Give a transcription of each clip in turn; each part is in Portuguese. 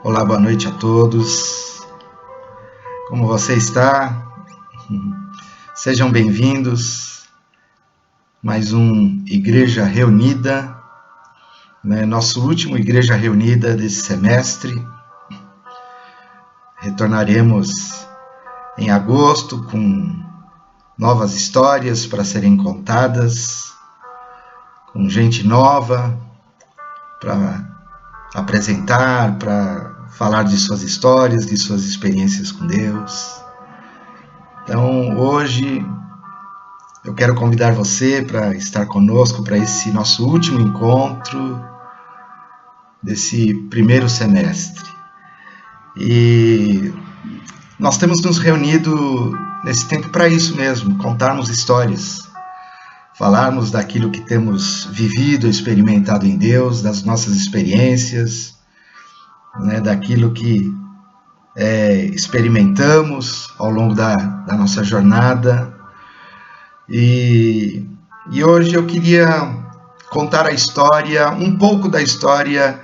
Olá, boa noite a todos. Como você está? Sejam bem-vindos. Mais um Igreja Reunida, nosso último Igreja Reunida desse semestre. Retornaremos em agosto com novas histórias para serem contadas, com gente nova para apresentar, para falar de suas histórias, de suas experiências com Deus. Então, hoje eu quero convidar você para estar conosco para esse nosso último encontro desse primeiro semestre. E nós temos nos reunido nesse tempo para isso mesmo, contarmos histórias, falarmos daquilo que temos vivido, experimentado em Deus, das nossas experiências, daquilo que experimentamos ao longo da nossa jornada. E hoje eu queria contar a história, um pouco da história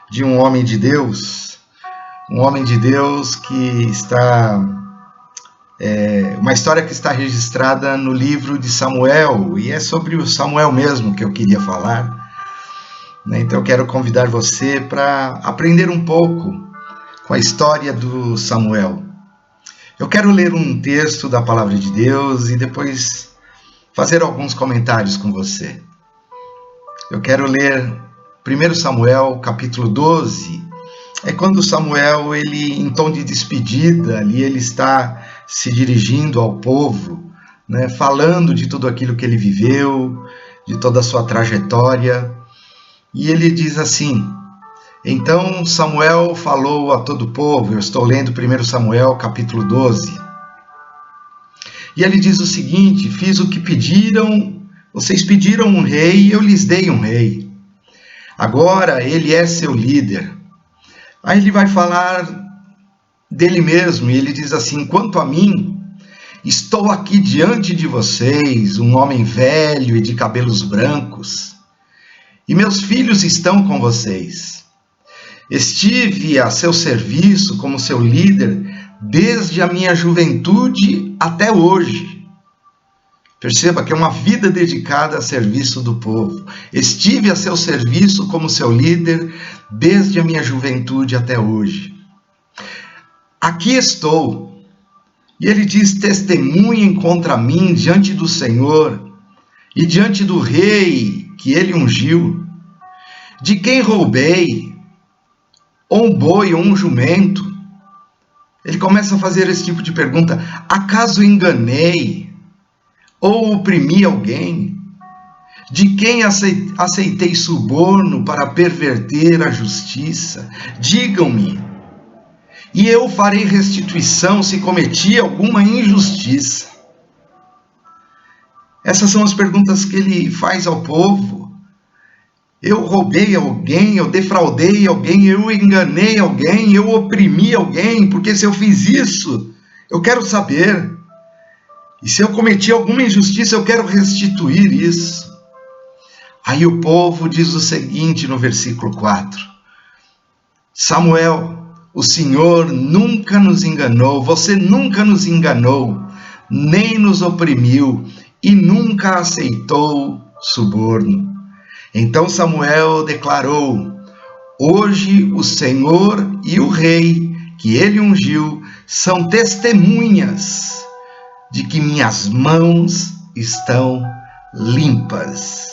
de um homem de Deus, que está... uma história que está registrada no livro de Samuel, e é sobre o Samuel mesmo que eu queria falar. Então eu quero convidar você para aprender um pouco com a história do Samuel. Eu quero ler um texto da Palavra de Deus e depois fazer alguns comentários com você. Eu quero ler 1 Samuel, capítulo 12. É quando Samuel, em tom de despedida, ali ele está se dirigindo ao povo, falando de tudo aquilo que ele viveu, de toda a sua trajetória. E ele diz assim: então Samuel falou a todo o povo. Eu estou lendo 1 Samuel, capítulo 12. E ele diz o seguinte: fiz o que pediram, vocês pediram um rei e eu lhes dei um rei. Agora ele é seu líder. Aí ele vai falar dele mesmo, e ele diz assim: quanto a mim, estou aqui diante de vocês, um homem velho e de cabelos brancos, e meus filhos estão com vocês. Estive a seu serviço como seu líder desde a minha juventude até hoje. Perceba que é uma vida dedicada a serviço do povo. Estive a seu serviço como seu líder desde a minha juventude até hoje. Aqui estou. E ele diz: testemunhem contra mim diante do Senhor e diante do rei que ele ungiu. De quem roubei? Ou um boi ou um jumento? Ele começa a fazer esse tipo de pergunta. Acaso enganei ou oprimi alguém? De quem aceitei suborno para perverter a justiça? Digam-me, e eu farei restituição se cometi alguma injustiça. Essas são as perguntas que ele faz ao povo. Eu roubei alguém, eu defraudei alguém, eu enganei alguém, eu oprimi alguém, porque se eu fiz isso, eu quero saber. E se eu cometi alguma injustiça, eu quero restituir isso. Aí o povo diz o seguinte no versículo 4. Samuel, o Senhor nunca nos enganou, você nunca nos enganou, nem nos oprimiu e nunca aceitou suborno. Então Samuel declarou: hoje o Senhor e o rei que ele ungiu são testemunhas de que minhas mãos estão limpas.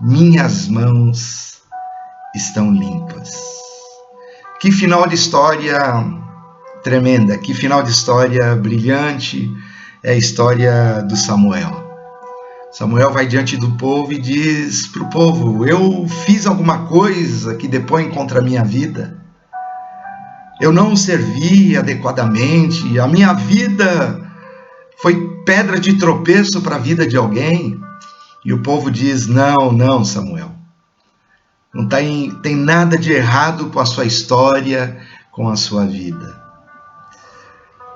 Minhas mãos estão limpas. Que final de história tremenda, que final de história brilhante é a história do Samuel. Samuel vai diante do povo e diz para o povo: eu fiz alguma coisa que depõe contra a minha vida? Eu não servi adequadamente? A minha vida foi pedra de tropeço para a vida de alguém? E o povo diz: não, Samuel. Não tem nada de errado com a sua história, com a sua vida.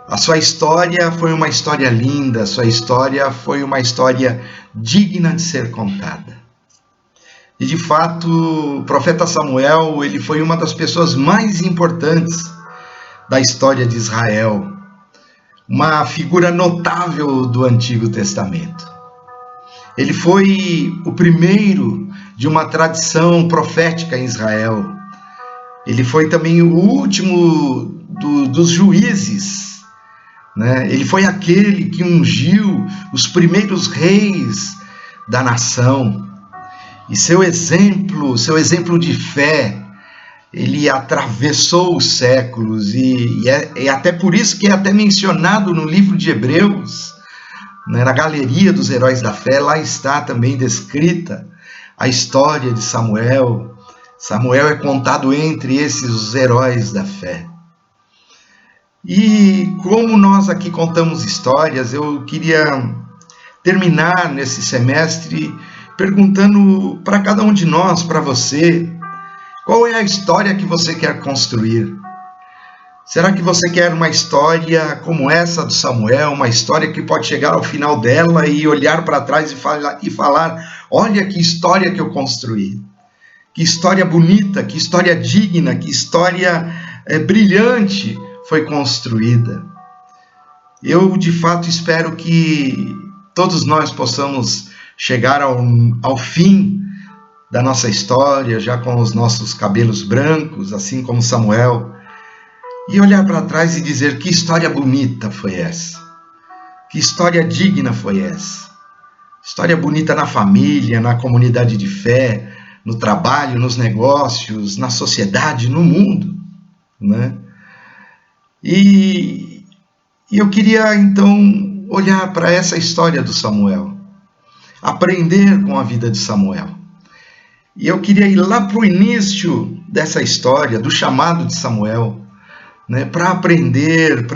A sua história foi uma história linda, a sua história foi uma história digna de ser contada. E de fato, o profeta Samuel, ele foi uma das pessoas mais importantes da história de Israel, uma figura notável do Antigo Testamento. Ele foi o primeiro de uma tradição profética em Israel. Ele foi também o último dos juízes, né? Ele foi aquele que ungiu os primeiros reis da nação. E seu exemplo de fé, ele atravessou os séculos, e é até por isso que é até mencionado no livro de Hebreus, né, na galeria dos heróis da fé. Lá está também descrita a história de Samuel. Samuel é contado entre esses os heróis da fé. E como nós aqui contamos histórias, eu queria terminar nesse semestre perguntando para cada um de nós, para você, qual é a história que você quer construir? Será que você quer uma história como essa do Samuel, uma história que pode chegar ao final dela e olhar para trás e falar, olha que história que eu construí, que história bonita, que história digna, que história brilhante foi construída? Eu, de fato, espero que todos nós possamos chegar ao fim da nossa história, já com os nossos cabelos brancos, assim como Samuel, e olhar para trás e dizer, que história bonita foi essa? Que história digna foi essa? História bonita na família, na comunidade de fé, no trabalho, nos negócios, na sociedade, no mundo, né? E eu queria, então, olhar para essa história do Samuel, aprender com a vida de Samuel. E eu queria ir lá para o início dessa história, do chamado de Samuel, né, para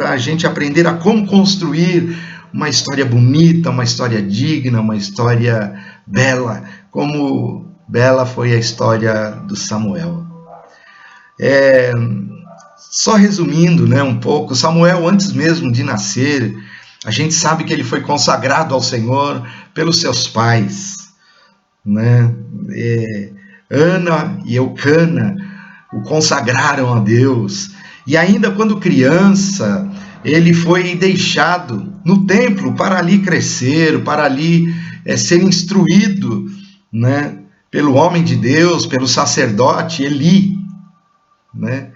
a gente aprender a como construir uma história bonita, uma história digna, uma história bela, como bela foi a história do Samuel. Só resumindo, né, um pouco, Samuel, antes mesmo de nascer, a gente sabe que ele foi consagrado ao Senhor pelos seus pais, né? Ana e Eucana o consagraram a Deus. E ainda quando criança, ele foi deixado no templo para ali crescer, para ali ser instruído, né, pelo homem de Deus, pelo sacerdote Eli, né?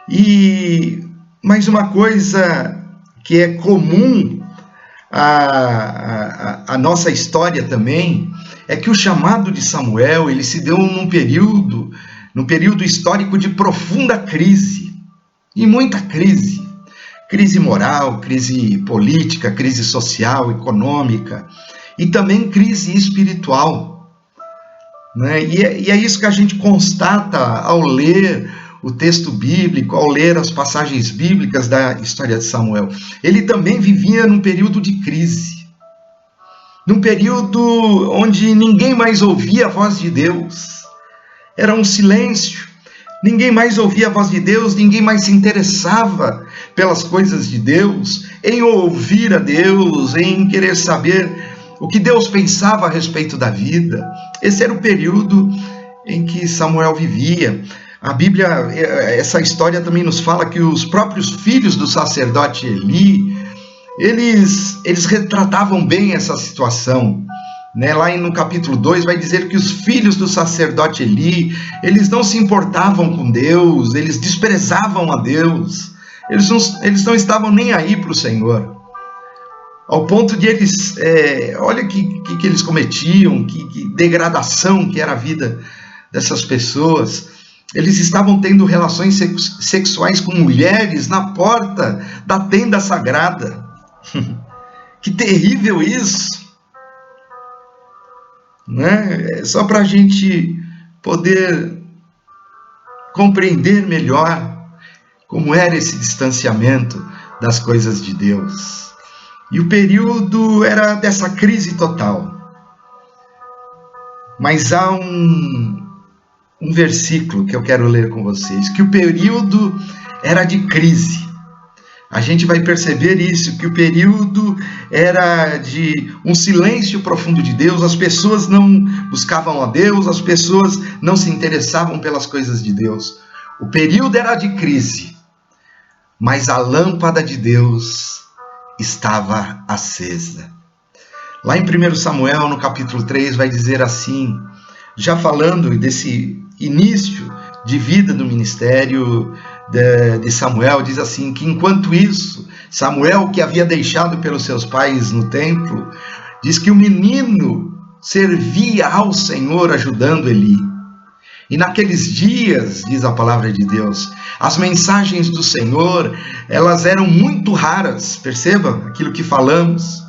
E mais uma coisa que é comum à nossa história também, é que o chamado de Samuel, ele se deu num período histórico de profunda crise, e muita crise moral, crise política, crise social, econômica, e também crise espiritual, né? E é isso que a gente constata ao ler o texto bíblico, ao ler as passagens bíblicas da história de Samuel. Ele também vivia num período de crise, num período onde ninguém mais ouvia a voz de Deus, era um silêncio, ninguém mais ouvia a voz de Deus, ninguém mais se interessava pelas coisas de Deus, em ouvir a Deus, em querer saber o que Deus pensava a respeito da vida. Esse era o período em que Samuel vivia. A Bíblia, essa história também nos fala que os próprios filhos do sacerdote Eli, eles retratavam bem essa situação, né? Lá no capítulo 2 vai dizer que os filhos do sacerdote Eli, eles não se importavam com Deus, eles desprezavam a Deus, eles não estavam nem aí para o Senhor, ao ponto de eles, olha que eles cometiam, que degradação que era a vida dessas pessoas. Eles estavam tendo relações sexuais com mulheres na porta da tenda sagrada. Que terrível isso, né? Só para a gente poder compreender melhor como era esse distanciamento das coisas de Deus. E o período era dessa crise total. Mas há um versículo que eu quero ler com vocês, que o período era de crise. A gente vai perceber isso, que o período era de um silêncio profundo de Deus, as pessoas não buscavam a Deus, as pessoas não se interessavam pelas coisas de Deus. O período era de crise. mas a lâmpada de Deus estava acesa. Lá em 1 Samuel, no capítulo 3, vai dizer assim, já falando desse início de vida do ministério de Samuel, diz assim, que enquanto isso, Samuel, que havia deixado pelos seus pais no templo, diz que o menino servia ao Senhor ajudando Eli. E naqueles dias, diz a palavra de Deus, as mensagens do Senhor, elas eram muito raras, perceba aquilo que falamos.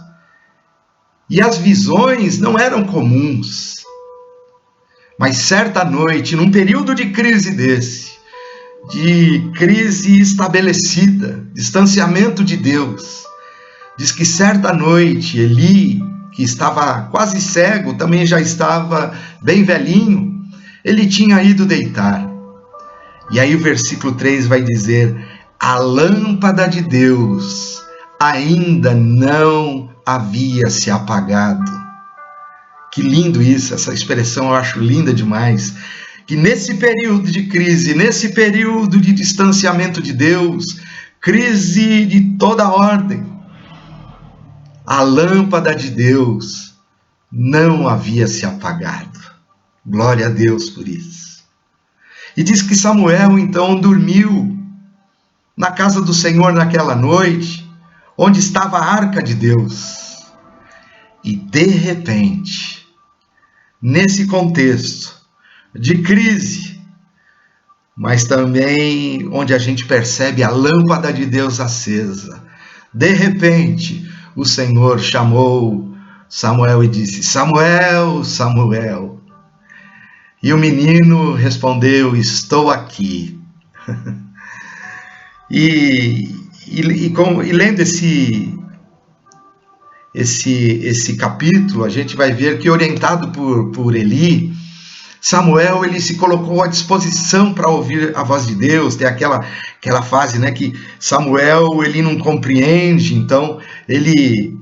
E as visões não eram comuns. Mas certa noite, num período de crise desse, de crise estabelecida, distanciamento de Deus, diz que certa noite, Eli, que estava quase cego, também já estava bem velhinho, ele tinha ido deitar. E aí o versículo 3 vai dizer, a lâmpada de Deus ainda não havia se apagado. Que lindo isso, essa expressão eu acho linda demais. Que nesse período de crise, nesse período de distanciamento de Deus, crise de toda ordem, a lâmpada de Deus não havia se apagado. Glória a Deus por isso. E diz que Samuel então dormiu na casa do Senhor naquela noite, onde estava a arca de Deus. E de repente, nesse contexto de crise, mas também onde a gente percebe a lâmpada de Deus acesa, de repente o Senhor chamou Samuel e disse, Samuel, Samuel. E o menino respondeu, estou aqui. E lendo esse capítulo, a gente vai ver que, orientado por Eli, Samuel ele se colocou à disposição para ouvir a voz de Deus. Tem aquela fase, né, que Samuel ele não compreende, então ele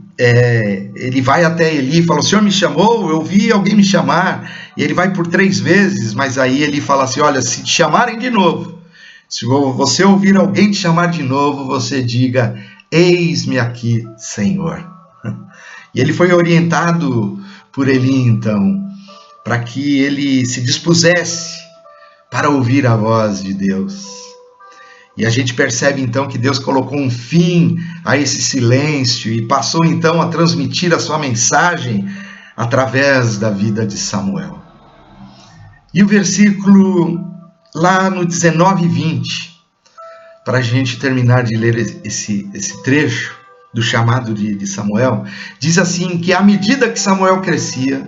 vai até Eli e fala, o Senhor me chamou, eu ouvi alguém me chamar, e ele vai por 3 vezes, mas aí ele fala assim, olha, se te chamarem de novo, se você ouvir alguém te chamar de novo, você diga, eis-me aqui, Senhor. E ele foi orientado por Eli, então, para que ele se dispusesse para ouvir a voz de Deus. E a gente percebe, então, que Deus colocou um fim a esse silêncio e passou, então, a transmitir a sua mensagem através da vida de Samuel. E o versículo, lá no 19 e 20, para a gente terminar de ler esse trecho do chamado de Samuel, diz assim, que à medida que Samuel crescia,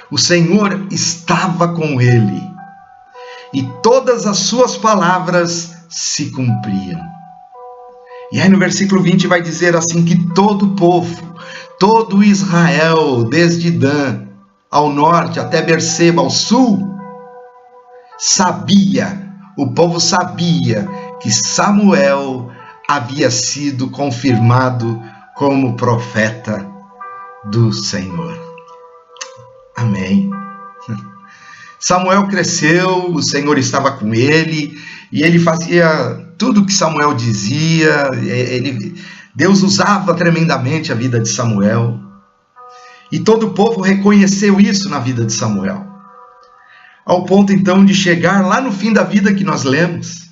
o Senhor estava com ele, e todas as suas palavras se cumpriam. E aí no versículo 20 vai dizer assim, que todo o povo, todo Israel, desde Dan ao norte até Berseba ao sul, o povo sabia que Samuel havia sido confirmado como profeta do Senhor. Amém. Samuel cresceu, o Senhor estava com ele, e ele fazia tudo o que Samuel dizia. Deus usava tremendamente a vida de Samuel, e todo o povo reconheceu isso na vida de Samuel, ao ponto então de chegar lá no fim da vida que nós lemos,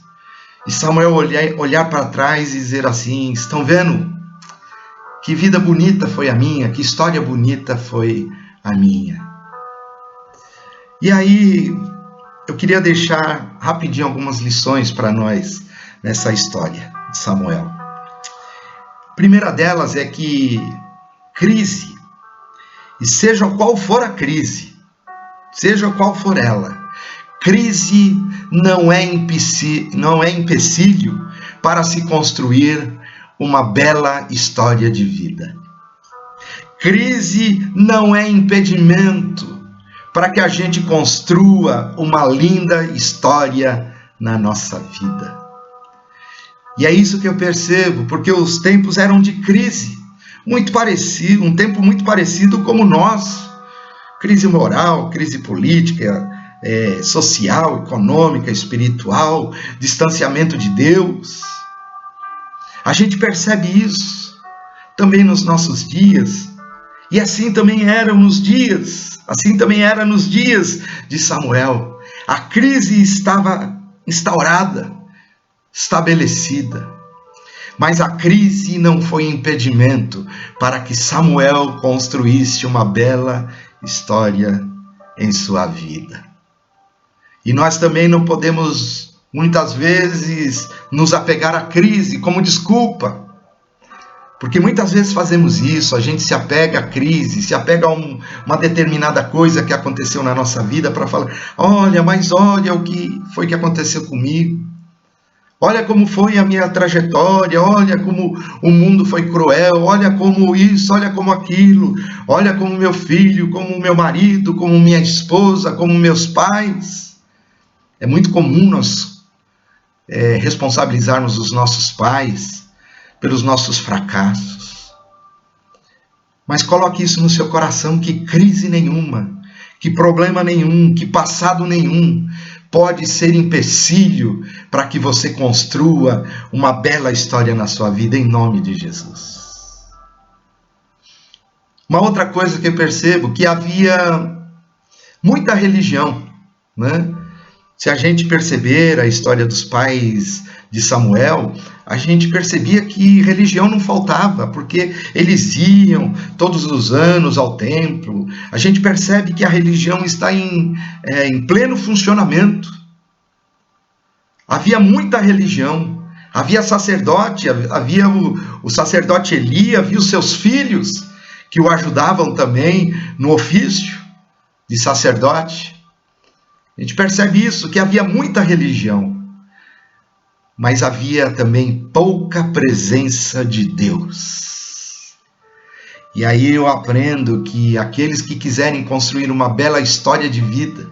e Samuel olhar para trás e dizer assim, estão vendo? Que vida bonita foi a minha, que história bonita foi a minha. E aí, eu queria deixar rapidinho algumas lições para nós nessa história de Samuel. A primeira delas é que crise, e seja qual for a crise, seja qual for ela, crise não é empecilho para se construir uma bela história de vida. Crise não é impedimento para que a gente construa uma linda história na nossa vida. E é isso que eu percebo, porque os tempos eram de crise, muito parecido, um tempo muito parecido como o nosso. Crise moral, crise política, social, econômica, espiritual, distanciamento de Deus. A gente percebe isso também nos nossos dias. E assim também era nos dias de Samuel. A crise estava instaurada, estabelecida. Mas a crise não foi impedimento para que Samuel construísse uma bela história em sua vida. E nós também não podemos, muitas vezes, nos apegar à crise como desculpa. Porque muitas vezes fazemos isso, a gente se apega à crise, se apega a uma determinada coisa que aconteceu na nossa vida para falar, olha o que foi que aconteceu comigo. Olha como foi a minha trajetória, olha como o mundo foi cruel, olha como isso, olha como aquilo, olha como meu filho, como meu marido, como minha esposa, como meus pais. É muito comum nós responsabilizarmos os nossos pais pelos nossos fracassos. Mas coloque isso no seu coração, que crise nenhuma, que problema nenhum, que passado nenhum pode ser empecilho para que você construa uma bela história na sua vida, em nome de Jesus. Uma outra coisa que eu percebo, que havia muita religião, né? Se a gente perceber a história dos pais de Samuel, a gente percebia que religião não faltava, porque eles iam todos os anos ao templo. A gente percebe que a religião está em pleno funcionamento. Havia muita religião, havia sacerdote, havia o sacerdote Eli, havia os seus filhos, que o ajudavam também no ofício de sacerdote. A gente percebe isso, que havia muita religião, mas havia também pouca presença de Deus. E aí eu aprendo que aqueles que quiserem construir uma bela história de vida,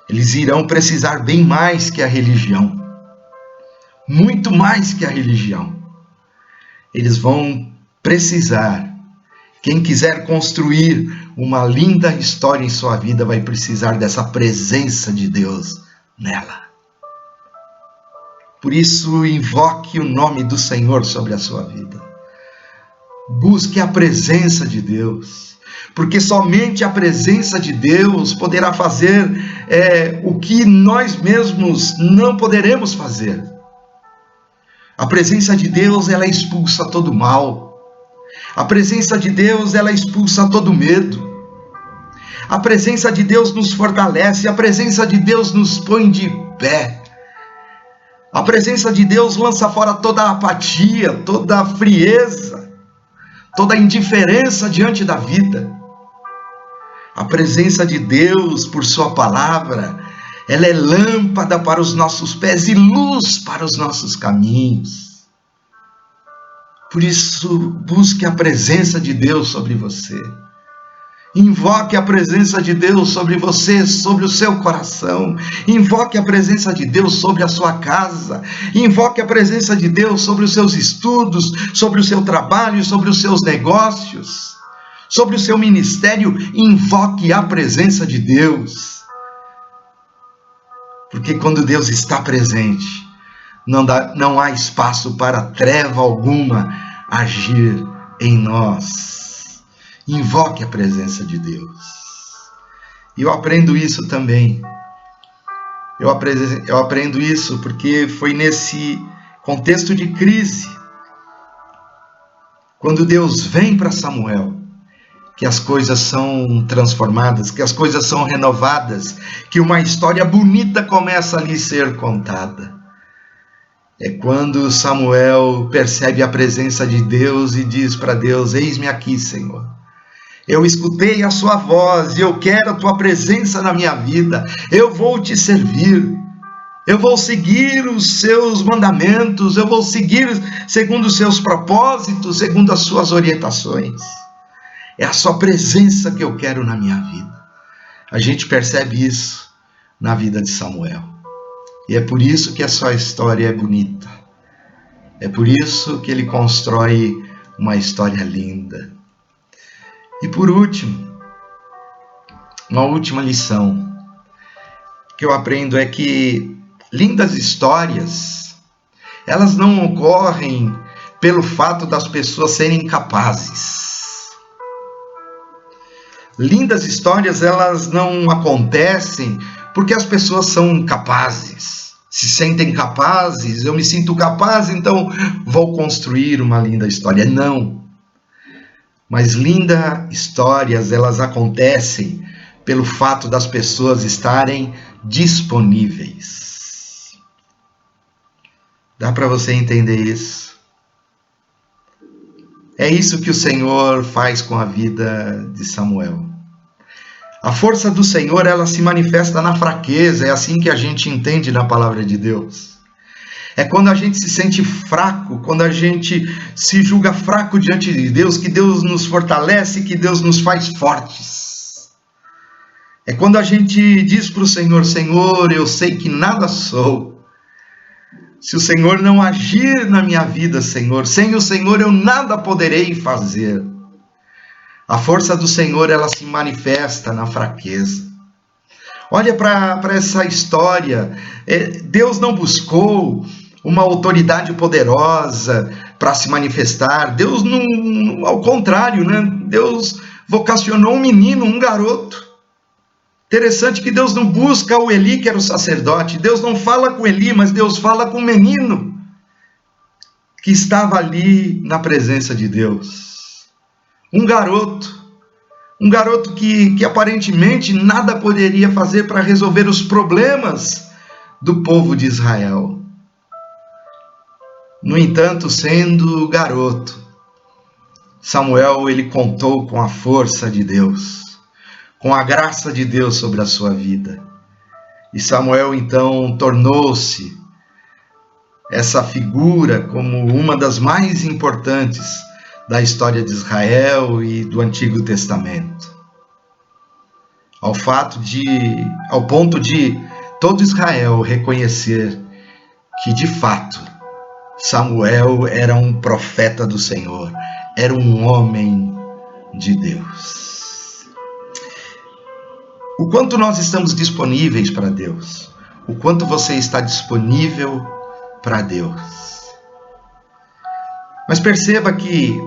eles irão precisar bem mais que a religião, muito mais que a religião. Eles vão precisar, quem quiser construir uma linda história em sua vida vai precisar dessa presença de Deus nela. Por isso, invoque o nome do Senhor sobre a sua vida. Busque a presença de Deus, porque somente a presença de Deus poderá fazer o que nós mesmos não poderemos fazer. A presença de Deus, ela expulsa todo mal. A presença de Deus, ela expulsa todo medo. A presença de Deus nos fortalece, a presença de Deus nos põe de pé. A presença de Deus lança fora toda a apatia, toda a frieza, toda a indiferença diante da vida. A presença de Deus, por sua palavra, ela é lâmpada para os nossos pés e luz para os nossos caminhos. Por isso, busque a presença de Deus sobre você. Invoque a presença de Deus sobre você, sobre o seu coração. Invoque a presença de Deus sobre a sua casa. Invoque a presença de Deus sobre os seus estudos, sobre o seu trabalho, sobre os seus negócios, sobre o seu ministério. Invoque a presença de Deus. Porque quando Deus está presente, não há espaço para treva alguma agir em nós. Invoque a presença de Deus. E eu aprendo isso também. Eu aprendo isso porque foi nesse contexto de crise, quando Deus vem para Samuel, que as coisas são transformadas, que as coisas são renovadas, que uma história bonita começa a lhe ser contada. É quando Samuel percebe a presença de Deus e diz para Deus: eis-me aqui, Senhor. Eu escutei a sua voz e eu quero a tua presença na minha vida. Eu vou te servir. Eu vou seguir os seus mandamentos. Eu vou seguir segundo os seus propósitos, segundo as suas orientações. É a sua presença que eu quero na minha vida. A gente percebe isso na vida de Samuel. E é por isso que a sua história é bonita. É por isso que ele constrói uma história linda. E por último, uma última lição que eu aprendo é que lindas histórias, elas não ocorrem pelo fato das pessoas serem capazes. Lindas histórias, elas não acontecem porque as pessoas são capazes, se sentem capazes, eu me sinto capaz, então vou construir uma linda história. Não. Mas lindas histórias, elas acontecem pelo fato das pessoas estarem disponíveis. Dá para você entender isso? É isso que o Senhor faz com a vida de Samuel. A força do Senhor, ela se manifesta na fraqueza, é assim que a gente entende na palavra de Deus. É quando a gente se sente fraco, quando a gente se julga fraco diante de Deus, que Deus nos fortalece, que Deus nos faz fortes. É quando a gente diz para o Senhor, Senhor, eu sei que nada sou. Se o Senhor não agir na minha vida, Senhor, sem o Senhor eu nada poderei fazer. A força do Senhor, ela se manifesta na fraqueza. Olha para essa história. Deus não buscou uma autoridade poderosa para se manifestar. Deus não, ao contrário, né? Deus vocacionou um menino, um garoto. Interessante que Deus não busca o Eli, que era o sacerdote. Deus não fala com Eli, mas Deus fala com o menino que estava ali na presença de Deus. Um garoto que aparentemente nada poderia fazer para resolver os problemas do povo de Israel. No entanto, sendo garoto, Samuel, ele contou com a força de Deus, com a graça de Deus sobre a sua vida. E Samuel, então, tornou-se essa figura como uma das mais importantes da história de Israel e do Antigo Testamento. Ao ponto de todo Israel reconhecer que, de fato, Samuel era um profeta do Senhor, era um homem de Deus. O quanto nós estamos disponíveis para Deus? O quanto você está disponível para Deus? Mas perceba que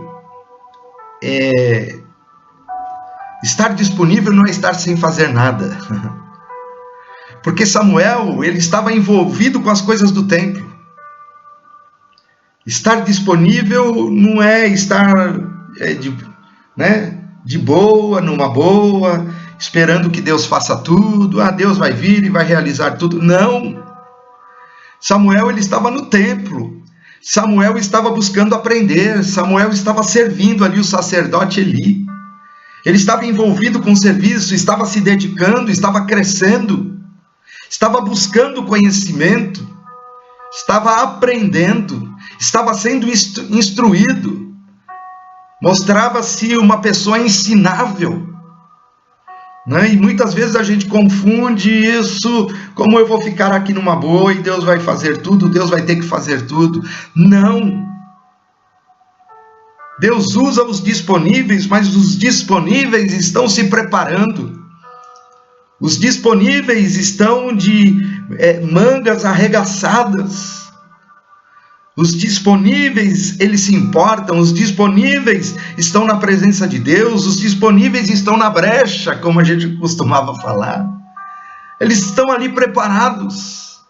estar disponível não é estar sem fazer nada. Porque Samuel, ele estava envolvido com as coisas do templo. Estar disponível não é estar de boa, numa boa, esperando que Deus faça tudo. Deus vai vir e vai realizar tudo. Não. Samuel, ele estava no templo. Samuel estava buscando aprender. Samuel estava servindo ali o sacerdote Eli. Ele estava envolvido com o serviço, estava se dedicando, estava crescendo, estava buscando conhecimento, estava aprendendo, estava sendo instruído. Mostrava-se uma pessoa ensinável. Né? E muitas vezes a gente confunde isso, como eu vou ficar aqui numa boa e Deus vai fazer tudo, Deus vai ter que fazer tudo. Não. Deus usa os disponíveis, mas os disponíveis estão se preparando. Os disponíveis estão de mangas arregaçadas. Os disponíveis, eles se importam. Os disponíveis estão na presença de Deus. Os disponíveis estão na brecha, como a gente costumava falar. Eles estão ali preparados.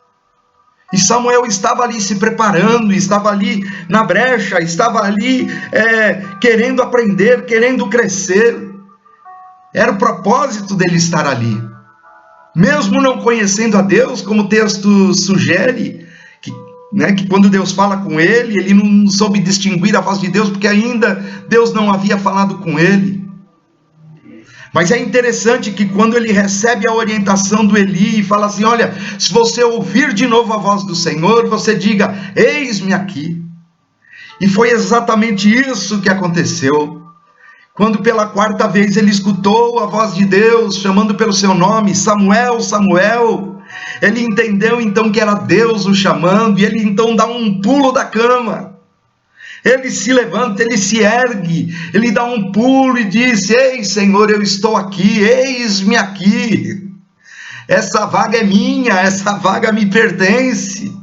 E Samuel estava ali se preparando, estava ali na brecha, estava ali querendo aprender, querendo crescer. Era o propósito dele estar ali. Mesmo não conhecendo a Deus, como o texto sugere, que quando Deus fala com ele, ele não soube distinguir a voz de Deus, porque ainda Deus não havia falado com ele. Mas é interessante que quando ele recebe a orientação do Eli e fala assim, olha, se você ouvir de novo a voz do Senhor, você diga, eis-me aqui. E foi exatamente isso que aconteceu. Quando pela quarta vez ele escutou a voz de Deus, chamando pelo seu nome, Samuel, Samuel, ele entendeu então que era Deus o chamando, e ele então dá um pulo da cama. Ele se levanta, ele se ergue, ele dá um pulo e diz, ei Senhor, eu estou aqui, eis-me aqui. Essa vaga é minha, essa vaga me pertence.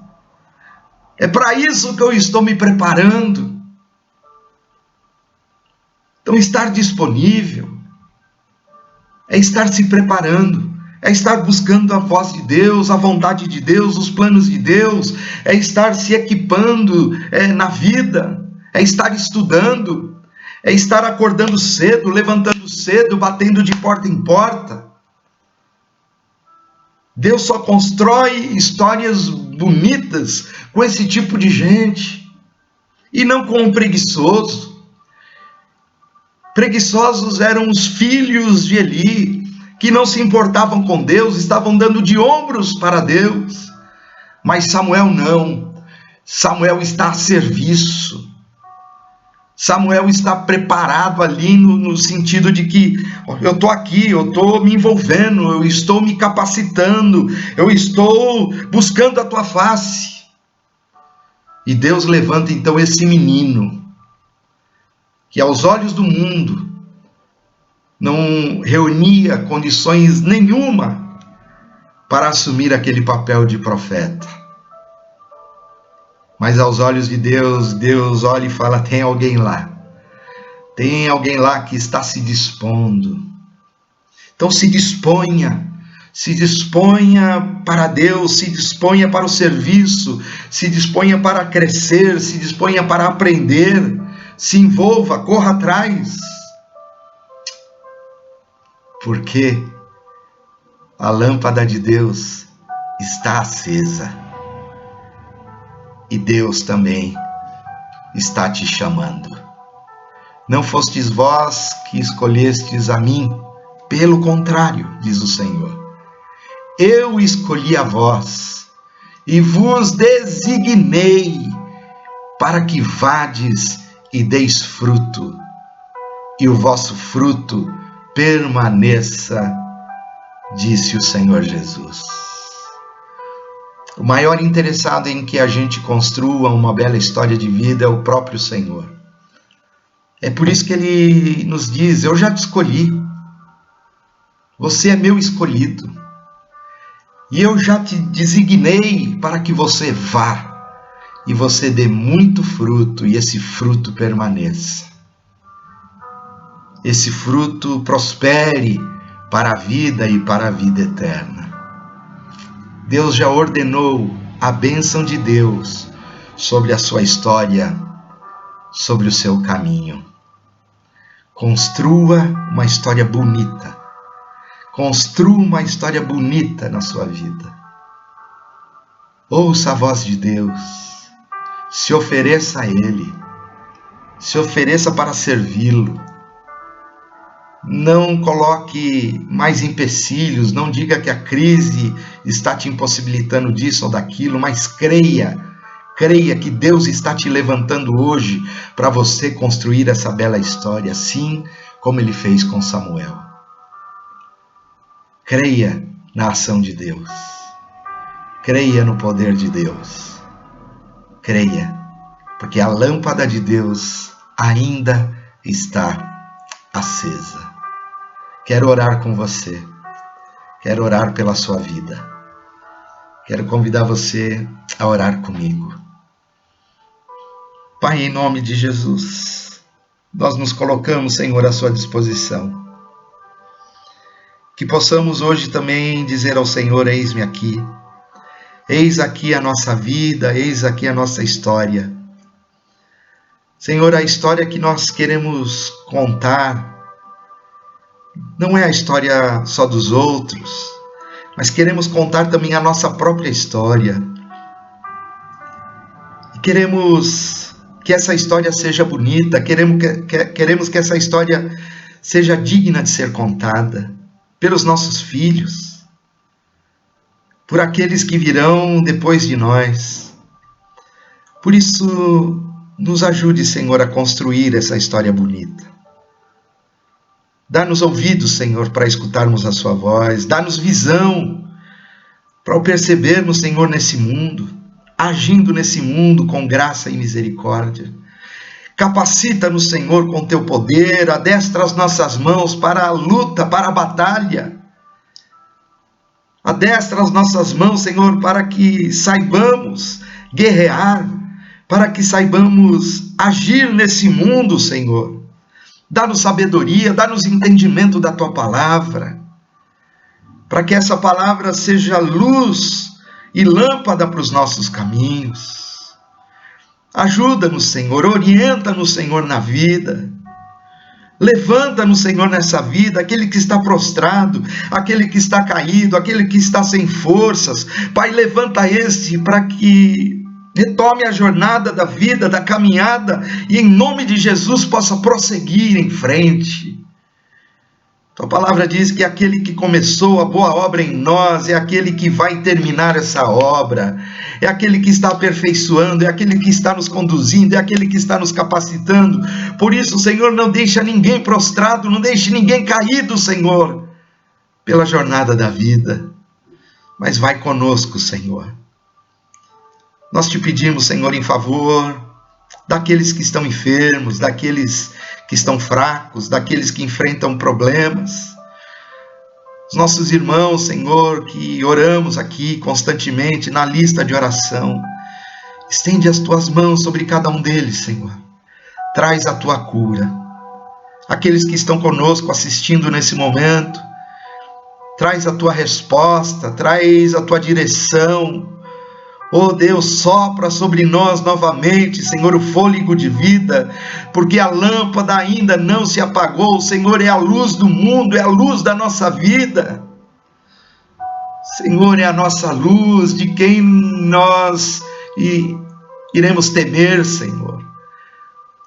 É para isso que eu estou me preparando. Então, estar disponível é estar se preparando, é estar buscando a voz de Deus, a vontade de Deus, os planos de Deus, é estar se equipando na vida, é estar estudando, é estar acordando cedo, levantando cedo, batendo de porta em porta. Deus só constrói histórias bonitas com esse tipo de gente, e não com um preguiçoso. Preguiçosos eram os filhos de Eli, que não se importavam com Deus, estavam dando de ombros para Deus. Mas Samuel não. Samuel está a serviço. Samuel está preparado ali no sentido de que eu estou aqui, eu estou me envolvendo, eu estou me capacitando, eu estou buscando a tua face. E Deus levanta então esse menino, que aos olhos do mundo não reunia condições nenhuma para assumir aquele papel de profeta. Mas aos olhos de Deus, Deus olha e fala: tem alguém lá que está se dispondo. Então se disponha para Deus, se disponha para o serviço, se disponha para crescer, se disponha para aprender, se envolva, corra atrás. Porque a lâmpada de Deus está acesa. E Deus também está te chamando. Não fostes vós que escolhestes a mim, pelo contrário, diz o Senhor. Eu escolhi a vós e vos designei para que vades e deis fruto, e o vosso fruto permaneça, disse o Senhor Jesus. O maior interessado em que a gente construa uma bela história de vida é o próprio Senhor. É por isso que Ele nos diz: eu já te escolhi, você é meu escolhido, e eu já te designei para que você vá, e você dê muito fruto, e esse fruto permaneça. Esse fruto prospere para a vida e para a vida eterna. Deus já ordenou a bênção de Deus sobre a sua história, sobre o seu caminho. Construa uma história bonita. Construa uma história bonita na sua vida. Ouça a voz de Deus. Se ofereça a Ele. Se ofereça para servi-lo. Não coloque mais empecilhos, não diga que a crise está te impossibilitando disso ou daquilo, mas creia que Deus está te levantando hoje para você construir essa bela história, assim como Ele fez com Samuel. Creia na ação de Deus, creia no poder de Deus, creia, porque a lâmpada de Deus ainda está acesa. Quero orar com você, quero orar pela sua vida, quero convidar você a orar comigo. Pai, em nome de Jesus, nós nos colocamos, Senhor, à sua disposição. Que possamos hoje também dizer ao Senhor: eis-me aqui, eis aqui a nossa vida, eis aqui a nossa história. Senhor, a história que nós queremos contar não é a história só dos outros, mas queremos contar também a nossa própria história. E queremos que essa história seja bonita, queremos que essa história seja digna de ser contada pelos nossos filhos, por aqueles que virão depois de nós. Por isso, nos ajude, Senhor, a construir essa história bonita. Dá-nos ouvidos, Senhor, para escutarmos a sua voz. Dá-nos visão para o percebermos, Senhor, nesse mundo, agindo nesse mundo com graça e misericórdia. Capacita-nos, Senhor, com teu poder. Adestra as nossas mãos para a luta, para a batalha. Adestra as nossas mãos, Senhor, para que saibamos guerrear, para que saibamos agir nesse mundo, Senhor. Dá-nos sabedoria, dá-nos entendimento da Tua palavra, para que essa palavra seja luz e lâmpada para os nossos caminhos. Ajuda-nos, Senhor, orienta-nos, Senhor, na vida. Levanta-nos, Senhor, nessa vida, aquele que está prostrado, aquele que está caído, aquele que está sem forças. Pai, levanta esse para que retome a jornada da vida, da caminhada, e em nome de Jesus possa prosseguir em frente. Tua palavra diz que aquele que começou a boa obra em nós é aquele que vai terminar essa obra, é aquele que está aperfeiçoando, é aquele que está nos conduzindo, é aquele que está nos capacitando. Por isso, Senhor, não deixa ninguém prostrado, não deixe ninguém caído, Senhor, pela jornada da vida, mas vai conosco, Senhor. Nós te pedimos, Senhor, em favor daqueles que estão enfermos, daqueles que estão fracos, daqueles que enfrentam problemas. Os nossos irmãos, Senhor, que oramos aqui constantemente na lista de oração, estende as tuas mãos sobre cada um deles, Senhor. Traz a tua cura. Aqueles que estão conosco assistindo nesse momento, traz a tua resposta, traz a tua direção. Oh Deus, sopra sobre nós novamente, Senhor, o fôlego de vida, porque a lâmpada ainda não se apagou. O Senhor é a luz do mundo, é a luz da nossa vida. Senhor, é a nossa luz, de quem nós iremos temer, Senhor.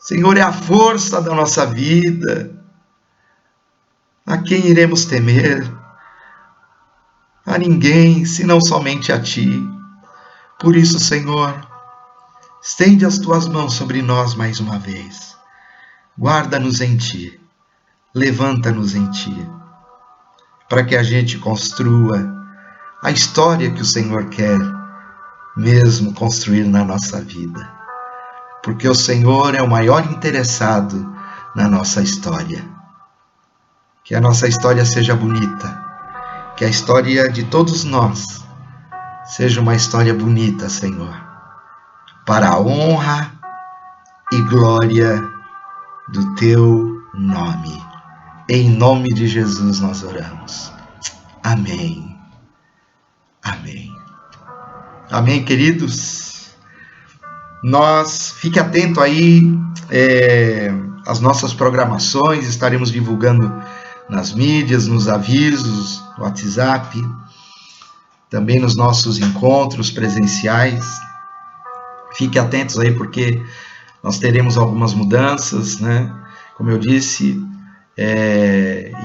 Senhor, é a força da nossa vida. A quem iremos temer? A ninguém, senão somente a Ti. Por isso, Senhor, estende as tuas mãos sobre nós mais uma vez. Guarda-nos em Ti, levanta-nos em Ti, para que a gente construa a história que o Senhor quer mesmo construir na nossa vida. Porque o Senhor é o maior interessado na nossa história. Que a nossa história seja bonita, que a história de todos nós seja uma história bonita, Senhor, para a honra e glória do Teu nome. Em nome de Jesus nós oramos. Amém. Amém. Amém, queridos. Fique atento aí às nossas programações, estaremos divulgando nas mídias, nos avisos, no WhatsApp, também nos nossos encontros presenciais. Fique atentos aí, porque nós teremos algumas mudanças, né? Como eu disse,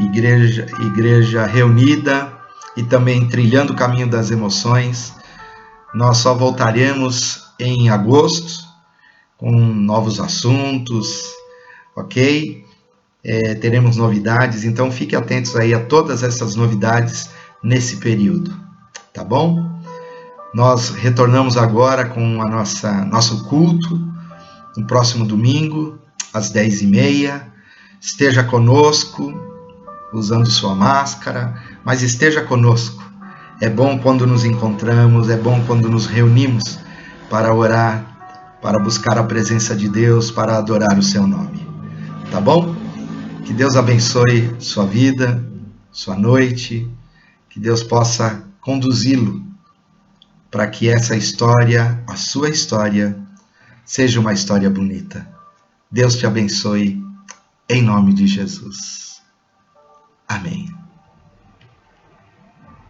igreja reunida e também trilhando o caminho das emoções. Nós só voltaremos em agosto com novos assuntos, ok? Teremos novidades, então fique atentos aí a todas essas novidades nesse período. Tá bom? Nós retornamos agora com nosso culto no próximo domingo, às 10h30. Esteja conosco, usando sua máscara, mas esteja conosco. É bom quando nos encontramos, é bom quando nos reunimos para orar, para buscar a presença de Deus, para adorar o seu nome. Tá bom? Que Deus abençoe sua vida, sua noite, que Deus possa conduzi-lo para que essa história, a sua história, seja uma história bonita. Deus te abençoe, em nome de Jesus. Amém.